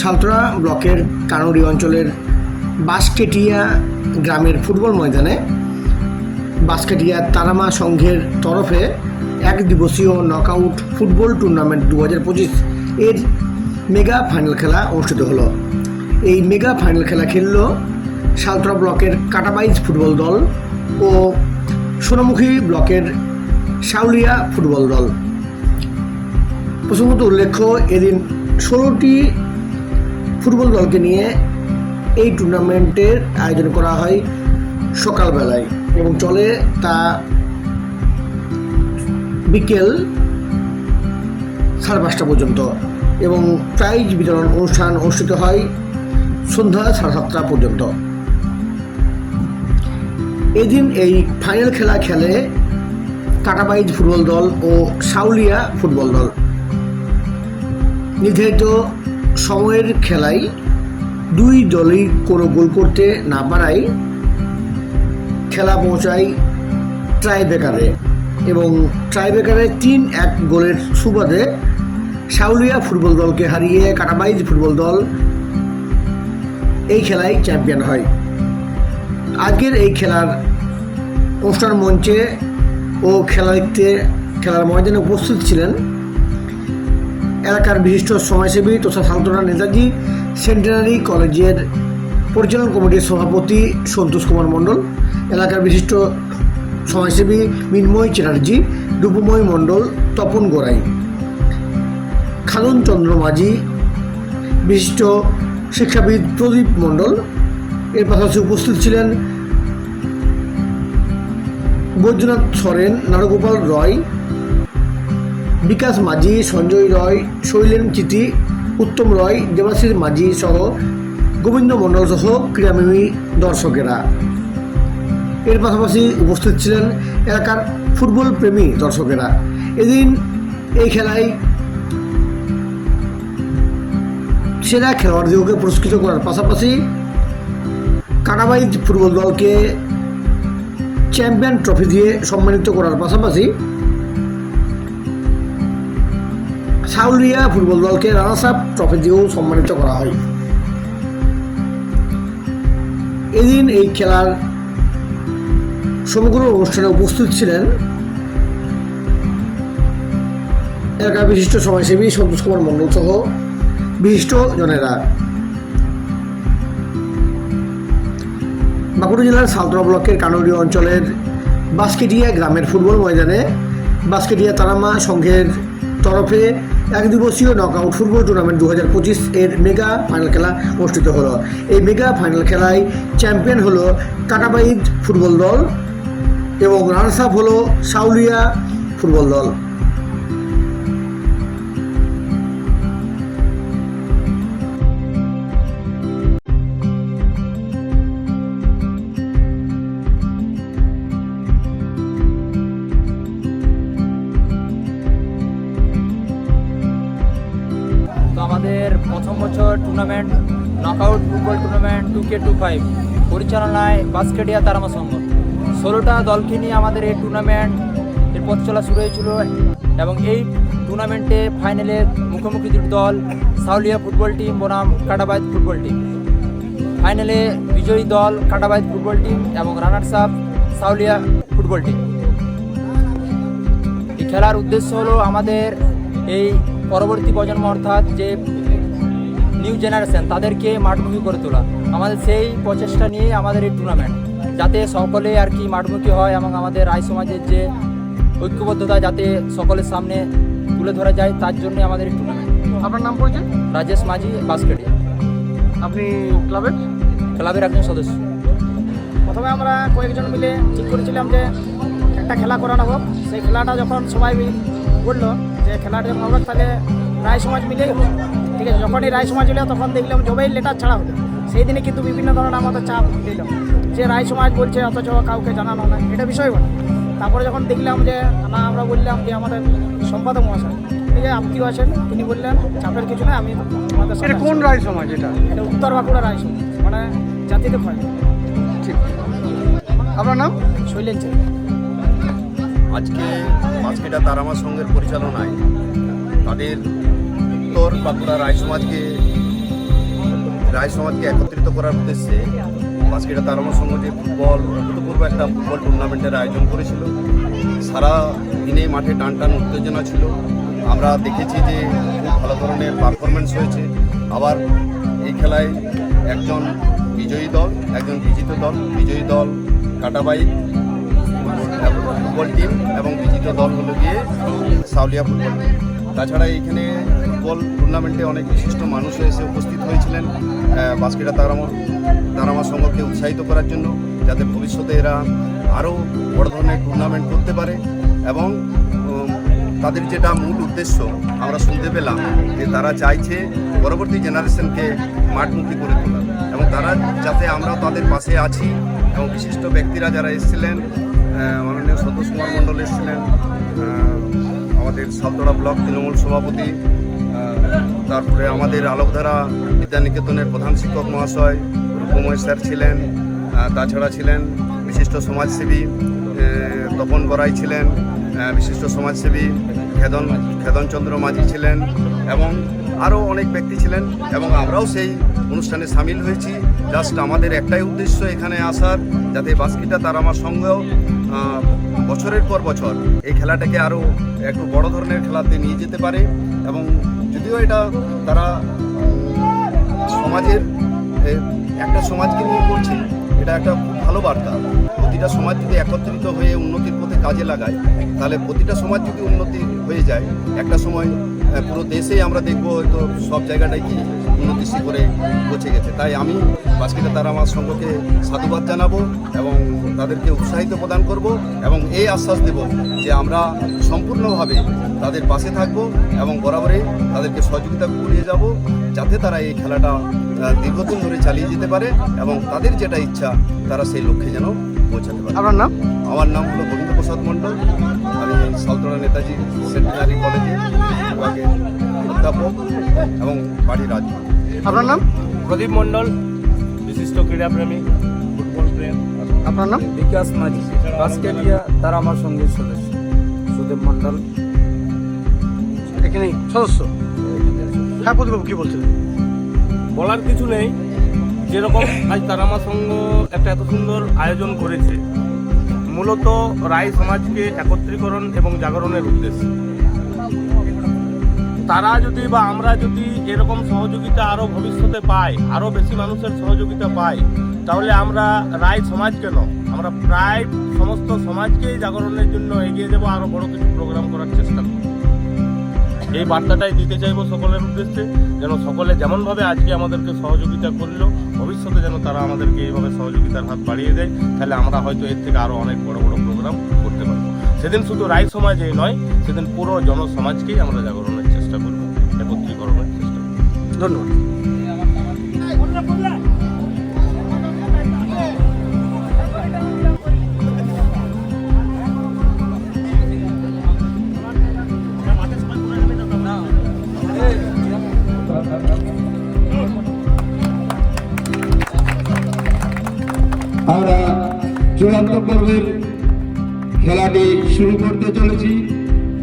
সালতোরা ব্লকের কানুরি অঞ্চলের বাঁশকেটিয়া গ্রামের ফুটবল ময়দানে বাঁশকেটিয়া তারামা সংঘের তরফে এক দিবসীয় নকআউট ফুটবল টুর্নামেন্ট 2025 এর মেগা ফাইনাল খেলা অনুষ্ঠিত হলো। এই মেগা ফাইনাল খেলা খেলল সালতোরা ব্লকের কাটাবাইজ ফুটবল দল ও সোনামুখী ব্লকের সাউলিয়া ফুটবল দল। প্রসঙ্গত উল্লেখ্য, এদিন 16টি ফুটবল দলকে নিয়ে এই টুর্নামেন্টের আয়োজন করা হয় সকালবেলায় এবং চলে তা বিকেল 5:30 পর্যন্ত এবং প্রাইজ বিতরণ অনুষ্ঠান অনুষ্ঠিত হয় সন্ধ্যা 7:30 পর্যন্ত। এদিন এই ফাইনাল খেলা খেলে কাটাবাইজ ফুটবল দল ও সাউলিয়া ফুটবল দল। নির্ধারিত সময়ের খেলায় দুই দলই কোনো গোল করতে না পারায় খেলা পৌঁছায় ট্রাইব্রেকারে এবং ট্রাইব্রেকারে 3-1 গোলের সুবাদে সাউলিয়া ফুটবল দলকে হারিয়ে কাটাবাইজ ফুটবল দল এই খেলায় চ্যাম্পিয়ন হয়। আজকের এই খেলার অনুষ্ঠান মঞ্চে ও খেলা দেখতে খেলার ময়দানে উপস্থিত ছিলেন এলাকার বিশিষ্ট সমাজসেবী তথা সালতোরা নেতাজি সেন্টেনারি কলেজের পরিচালন কমিটির সভাপতি সন্তোষ কুমার মণ্ডল, এলাকার বিশিষ্ট সমাজসেবী মিন্ময় চ্যাটার্জি, রূপময় মণ্ডল, তপন গোড়াই, খালন চন্দ্র মাঝি, বিশিষ্ট শিক্ষাবিদ প্রদীপ মণ্ডল। এর পাশাপাশি উপস্থিত ছিলেন বৈদ্যনাথ সরেন, নারগোপাল রয়, বিকাশ মাঝি, সঞ্জয় রয়, শৈলেন চিতি, উত্তম রয়, দেবাশিস মাঝি সহ গোবিন্দ মণ্ডল সহ ক্রীড়াপ্রেমী দর্শকেরা। এর পাশাপাশি উপস্থিত ছিলেন এলাকার ফুটবল প্রেমী দর্শকেরা। এদিন এই খেলায় সেরা খেলোয়াড়দেরকে পুরস্কৃত করার পাশাপাশি কাটাবাইজ ফুটবল দলকে চ্যাম্পিয়ন ট্রফি দিয়ে সম্মানিত করার পাশাপাশি সাউলিয়া ফুটবল দলকে রানার্স আপ ট্রফি দিয়েও সম্মানিত করা হয়। এদিন এই খেলার সমগ্র অনুষ্ঠানে উপস্থিত ছিলেন এলাকার বিশিষ্ট সমাজসেবী সন্তোষ কুমার মণ্ডল সহ বিশিষ্ট জনেরা। বাঁকুড়া জেলার সালতোরা ব্লকের কানুরি অঞ্চলের বাঁশকেটিয়া গ্রামের ফুটবল ময়দানে বাঁশকেটিয়া তারামা সংঘের তরফে এক দিবসীয় নকআউট ফুটবল টুর্নামেন্ট 2025 এর মেগা ফাইনাল খেলা অনুষ্ঠিত হলো। এই মেগা ফাইনাল খেলায় চ্যাম্পিয়ন হলো কাটাবাইজ ফুটবল দল এবং রানার্স আপ হলো সাউলিয়া ফুটবল দল। আমাদের প্রথম বছর tournament knockout football tournament 2K25 পরিচালনায় বাঁশকেটিয়া তারামা সংঘ 16টা দলকে নিয়ে আমাদের এই টুর্নামেন্ট এর পথ চলা শুরু হয়েছিল এবং এই টুর্নামেন্টে ফাইনালে মুখোমুখি দুটি দল সাউলিয়া ফুটবল টিম বনাম কাটাবাইজ ফুটবল টিম। ফাইনালে বিজয়ী দল কাটাবাইজ ফুটবল টিম এবং রানার্স আপ সাউলিয়া ফুটবল টিম। এই খেলার উদ্দেশ্য হলো আমাদের এই পরবর্তী প্রজন্ম অর্থাৎ যে নিউ জেনারেশন তাদেরকে মাঠমুখী করে তোলা। আমাদের সেই প্রচেষ্টা নিয়ে আমাদের এই টুর্নামেন্ট, যাতে সকলে আর কি মাঠমুখী হয় এবং আমাদের রায় সমাজের যে ঐক্যবদ্ধতা যাতে সকলের সামনে তুলে ধরা যায়, তার জন্য আমাদের এই টুর্নামেন্ট। আপনার নাম পড়েছে? রাজেশ মাঝি, বাঁশকেটিয়া। আপনি ক্লাবের একজন সদস্য। প্রথমে আমরা কয়েকজন মিলে ঠিক করেছিলাম যে একটা খেলা করানো হোক। সেই খেলাটা যখন সবাই বললো যে খেলাটা যখন হবে তাহলে রায় সমাজ মিলেই হোক, ঠিক আছে। যখনই রায় সমাজ হলো তখন দেখলাম জবাই লেটার ছাড়া হলো। সেই দিনে কিন্তু বিভিন্ন ধরনের আমাদের চাপ দিল যে রায় সমাজ বলছে অথচ কাউকে জানানো না, এটা বিষয় বলে। তারপরে যখন দেখলাম যে না, আমরা বললাম যে আমাদের সম্পাদক মহাশয় এই যে আপনিও আছেন, তিনি বললেন চাপের কিছু না, আমি আমাদের এটা কোন রায় সমাজ? এটা উত্তর বাঁকুড়া রায় সমাজ, মানে জাতিতে ক্ষয়। ঠিক। আপনার নাম? শৈলেন। আজকে বাঁশকেটিয়া তারামা সংঘের পরিচালনায় তাদের উত্তর বাঁকুড়া রায় সমাজকে রায় সমাজকে একত্রিত করার উদ্দেশ্যে বাস্কেটা তারামা সংঘ যে অভূতপূর্ব একটা ফুটবল টুর্নামেন্টের আয়োজন করেছিল। সারা দিনে মাঠে টান টান উত্তেজনা ছিল। আমরা দেখেছি যে খুব ভালো ধরনের পারফরমেন্স হয়েছে। আবার এই খেলায় একজন বিজয়ী দল, একজন বিজয়ী দল কাটাবাই ফুটবল টিম এবং বিজিত দল হলো গিয়ে সাউলিয়া ফুটবল টিম। তাছাড়া এইখানে ফুটবল টুর্নামেন্টে অনেক বিশিষ্ট মানুষ এসে উপস্থিত হয়েছিলেন বাস্কেটা তারামা সংঘকে উৎসাহিত করার জন্য, যাতে ভবিষ্যতে এরা আরও বড় ধরনের টুর্নামেন্ট করতে পারে। এবং তাদের যেটা মূল উদ্দেশ্য আমরা শুনতে পেলাম যে তারা চাইছে পরবর্তী জেনারেশনকে মাঠমুখী করে তোলা, এবং তারা যাতে আমরাও তাদের পাশে আছি। এবং বিশিষ্ট ব্যক্তিরা যারা এসেছিলেন, মাননীয় সন্তোষ কুমার মণ্ডল এসেছিলেন, আমাদের সালতোড়া ব্লক তৃণমূল সভাপতি, তারপরে আমাদের আলোকধারা বিদ্যানিকেতনের প্রধান শিক্ষক মহাশয় রূপময় স্যার ছিলেন, তাছাড়া ছিলেন বিশিষ্ট সমাজসেবী তপন গড়াই ছিলেন, বিশিষ্ট সমাজসেবী খেদনচন্দ্র মাঝি ছিলেন, এবং আরও অনেক ব্যক্তি ছিলেন। এবং আমরাও সেই অনুষ্ঠানে সামিল হয়েছি। জাস্ট আমাদের একটাই উদ্দেশ্য এখানে আসার, যাতে বাস্কেটা তারামা সংঘ বছরের পর বছর এই খেলাটাকে আরও একটু বড় ধরনের খেলাতে নিয়ে যেতে পারে। এবং যদিও এটা তারা সমাজের একটা সমাজকে নিয়ে করছে, এটা একটা খুব ভালো বার্তা। প্রতিটা সমাজ যদি একত্রিত হয়ে উন্নতির পথে কাজে লাগায়, তাহলে প্রতিটা সমাজ যদি উন্নতি হয়ে যায়, একটা সময় পুরো দেশেই আমরা দেখব হয়তো সব জায়গাটাই কি উন্নতি শিখরে পৌঁছে গেছে। তাই আমি বাস্কেটা তারামা সংঘকে সাধুবাদ জানাবো এবং তাদেরকে উৎসাহিত প্রদান করব, এবং এই আশ্বাস দেব যে আমরা সম্পূর্ণভাবে তাদের পাশে থাকব এবং বরাবরই তাদেরকে সহযোগিতা করিয়ে যাব, যাতে তারা এই খেলাটা দীর্ঘদিন ধরে চালিয়ে যেতে পারে এবং তাদের যেটা ইচ্ছা তারা সেই লক্ষ্যে যেন পৌঁছাতে পারে। আপনার নাম? আমার নাম হলো গোবিন্দ প্রসাদ মণ্ডল। আমি সালতোড়া নেতাজি সেন্টিনারি কলেজে বিভাগের অধ্যাপক এবং বাড়ি রাজবাড়ি। আপনার নাম? প্রদীপ মণ্ডল, বিশিষ্ট ক্রীড়াপ্রেমী, ফুটবল প্রেম। আপনার নাম? বিকাশ মাঝি, বাস্কেটিয়া তারামা সংঘের সদস্য। সুদেব মণ্ডল, এখানে সদস্য। হ্যাঁ প্রদীপবাবু, কী বলছিলেন? বলার কিছু নেই, যেরকম আজ তারামা সংঘ একটা এত সুন্দর আয়োজন করেছে, মূলত রায় সমাজকে একত্রীকরণ এবং জাগরণের উদ্দেশ্যে। তারা যদি বা আমরা যদি এরকম সহযোগিতা আরও ভবিষ্যতে পাই, আরও বেশি মানুষের সহযোগিতা পাই, তাহলে আমরা রায় সমাজ কেন, আমরা প্রায় সমস্ত সমাজকেই জাগরণের জন্য এগিয়ে যাবো, আরও বড় কিছু প্রোগ্রাম করার চেষ্টা করব। এই বার্তাটাই দিতে চাইবো সকলের উদ্দেশ্যে, যেন সকলে যেমনভাবে আজকে আমাদেরকে সহযোগিতা করলো, ভবিষ্যতে যেন তারা আমাদেরকে এইভাবে সহযোগিতার হাত বাড়িয়ে দেয়। তাহলে আমরা হয়তো এর থেকে আরও অনেক বড় বড় প্রোগ্রাম করতে পারবো। সেদিন শুধু রায় সমাজেই নয়, সেদিন পুরো জনসমাজকেই আমরা জাগরণের চেষ্টা করবো, একত্রীকরণের চেষ্টা করবো। ধন্যবাদ। আমরা চূড়ান্ত পর্বের খেলাটি শুরু করতে চলেছি।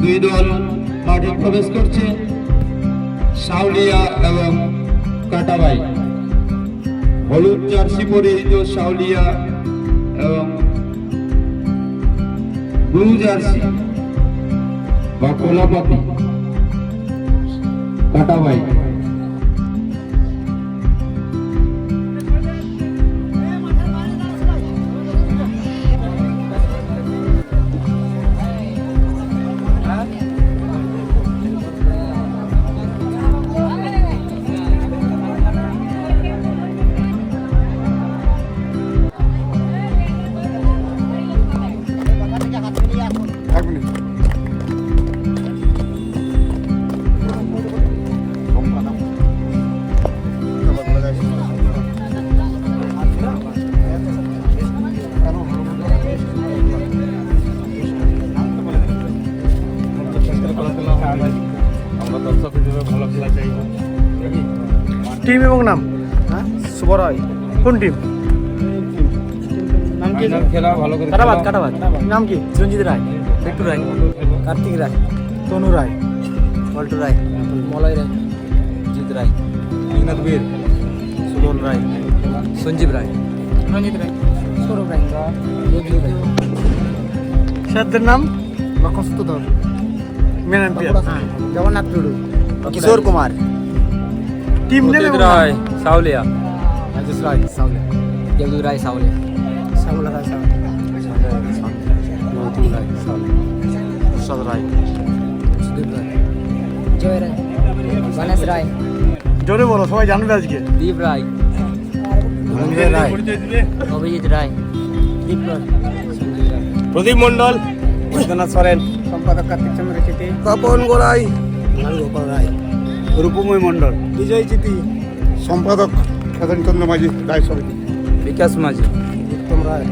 দুই দল মাঠে প্রবেশ করছে, সাউলিয়া এবং কাটাবাই। হলুদ জার্সি পরিহিত সাউলিয়া এবং ব্লু জার্সি বা কোলাপাতি কাটাবাই। আমরা দর্শক হিসেবে ভালো খেলা চাইব। টিম এবং নাম? শুভ রায়। কোন টিম? নাম কি? খেলা ভালো করে কাটাবাদ। কাটাবাদ। নাম কি? চিরঞ্জিত রায়, একটু রায়, কার্তিক রায়, তনু রায়, পল্টু রায়, মলয় রায়, জিৎ রায়, মেঘনাথ বীর, শুভ সুমন রায়, সঞ্জীব রায়, রঞ্জিত রায়, সৌরভ রায়, স্যারদের নাম লক্ষণ ধর, main ampere, Jagannath Tudu, Kishore Kumar, team name এবং নাম। রায় সাউলিয়া, রাজেশ রায় সাউলিয়া, দেবদূত রায় সাউলিয়া, শ্যামলা রায়, নতুন রায় সাউলিয়া, প্রসাদ রায়, সুদীপ রায়, জয় রায়, গণেশ রায়, জোরে বলো, সবাই জানবে আজকে। দীপ রায়, ধনঞ্জয় রায়, অভিজিৎ রায়, দীপ রায়, সঞ্জয় রায়, প্রদীপ মণ্ডল, বৈদ্যনাথ সরেন, সম্পাদক কার্তিক চন্দ্র চিতি, তপন গোড়াই, গোপাল রায়, রূপময় মণ্ডল, বিজয় চিতি, সম্পাদক খেতন চন্দ্র মাঝি দায় সমিতি। বিকাশ মাঝি, উত্তম রায়,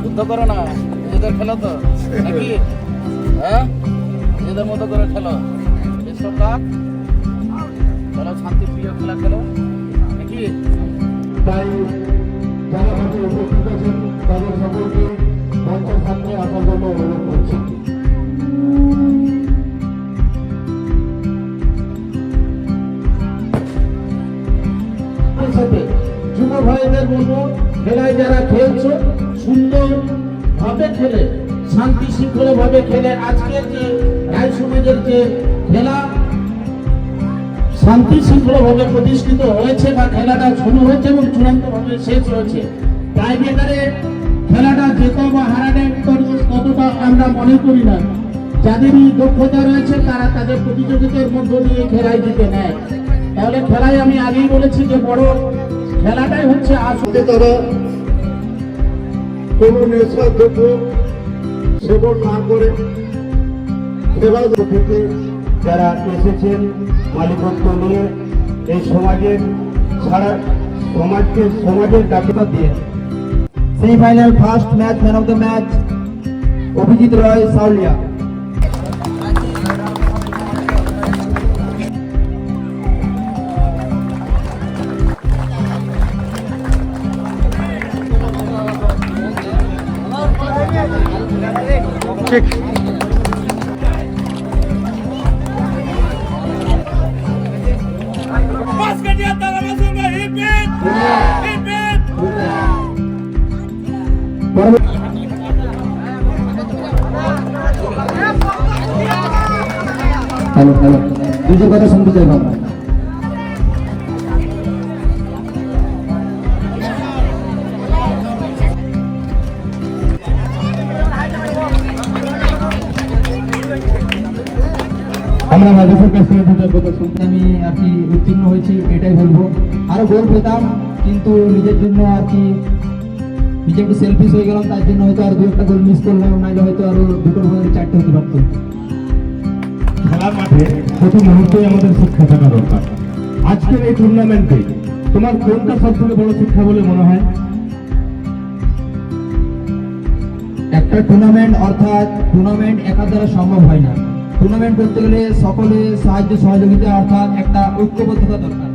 যুদ্ধ করো না, নিজেদের খেলো তো নাকি? হ্যাঁ, নিজেদের মতো করে খেলো। বেস্ট অফ লাক, চলো শান্তি প্রিয় খেলা খেলো নাকি? তাই যারা মাঠে উপস্থিত আছেন তাদের সকলকে মঞ্চের সামনে আসার জন্য অনুরোধ করছি। সাথে যুব ভাইদের বলবো, খেলায় যারা খেলছো সুন্দর ভাবে খেলে, শান্তি শৃঙ্খলা ভাবে খেলে, আজকের যে রায় সমাজের যে খেলা শান্তি শৃঙ্খলা ভাবে প্রতিষ্ঠিত হয়েছে বা খেলাটা শুরু হয়েছে এবং চূড়ান্ত ভাবে শেষ হয়েছে। টাইব্রেকারে খেলাটা জেতা বা হারানোর ততটা আমরা মনে করি না। যাদেরই দক্ষতা রয়েছে তারা তাদের প্রতিযোগিতার মধ্য দিয়ে খেলায় জিতে নেয়। তাহলে খেলায় আমি আগেই বলেছি যে বড় খেলাটাই হচ্ছে আসলে তারা কোনো নেশা দ্রব্য সেবন না করে খেলা থেকে যারা এসেছেন মালিকত্ব নিয়ে এই সমাজের সারা সমাজের ডাকিতা দিয়ে semifinal first match, man of the match Abhijit Roy Sauliya. ঠিক হ্যালো হ্যালো, দুজোর কথা শুনতে চাই আমরা। আমরা মাদ্রাসার কাছ থেকে দুজোর কথা শুনতে আমি আর কি উত্তীর্ণ হয়েছি, এটাই বলবো। আরো গোল পেতাম কিন্তু নিজের জন্য আর কি নিজে একটু সেলফিশ হয়ে গেলাম, তার জন্য হয়তো আর দু একটা গোল মিস করলাম, নাহলে হয়তো আরো দুটোর মধ্যে চারটে হতে পারতো। খেলার মাঠে প্রতি মুহূর্তেই আমাদের শিক্ষা থাকা দরকার। আজকের এই টুর্নামেন্টে তোমার কোনটা সব থেকে বড় শিক্ষা বলে মনে হয়? একটা টুর্নামেন্ট অর্থাৎ টুর্নামেন্ট একা দ্বারা সম্ভব হয় না। টুর্নামেন্ট করতে গেলে সকলে সাহায্য সহযোগিতা অর্থাৎ একটা ঐক্যবদ্ধতা দরকার।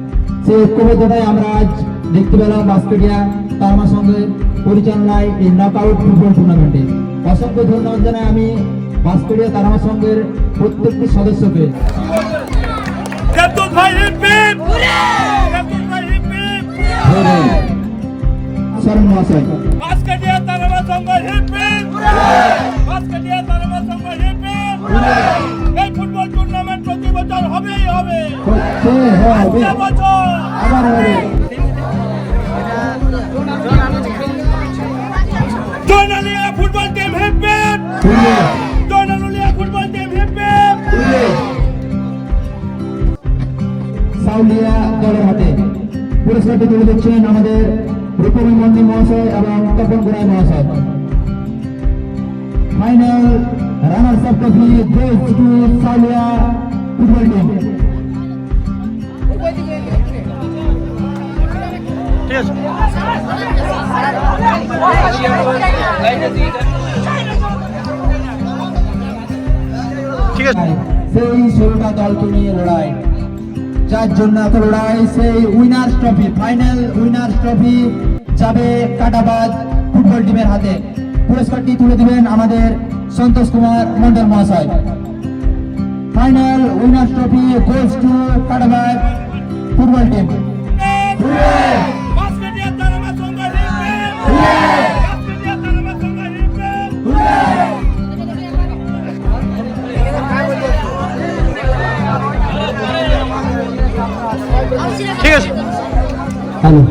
সেই ঐক্যবদ্ধতায় আমরা আজ দেখতে পেলাম বাস্কেটিয়া তারমা সঙ্গের পরিচালনায় এই নকআউট ফুটবল টুর্নামেন্টে। অসংখ্য ধন্যবাদ জানাই আমি বাস্কেটিয়া তারমা সঙ্গের প্রত্যেকটি সদস্যকে। শরণ মহাশয়, এই ফুটবল টুর্নামেন্ট প্রতি বছর হবেই হবে, আবার হবে। Joynalia football team hip hip, Joynalia football team hip hip. Sauliya দলের হাতে পুরস্কারটি তুলে দিচ্ছেন আমাদের রূপমী মন্দির মহাশয় এবং তপন গোড়াই মহাশয়। Final runners up trophy goes to Sauliya football team. ঠিক আছে। সেই 16টা দলকে নিয়ে লড়াই, যার জন্য এত লড়াই, সেই winners trophy, final winners trophy যাবে কাটাবাজ ফুটবল টিমের হাতে। পুরস্কারটি তুলে দিবেন আমাদের সন্তোষ কুমার মন্ডল মহাশয়। Final winners trophy goes to Katabag football team. ঠিক আছে। হ্যালো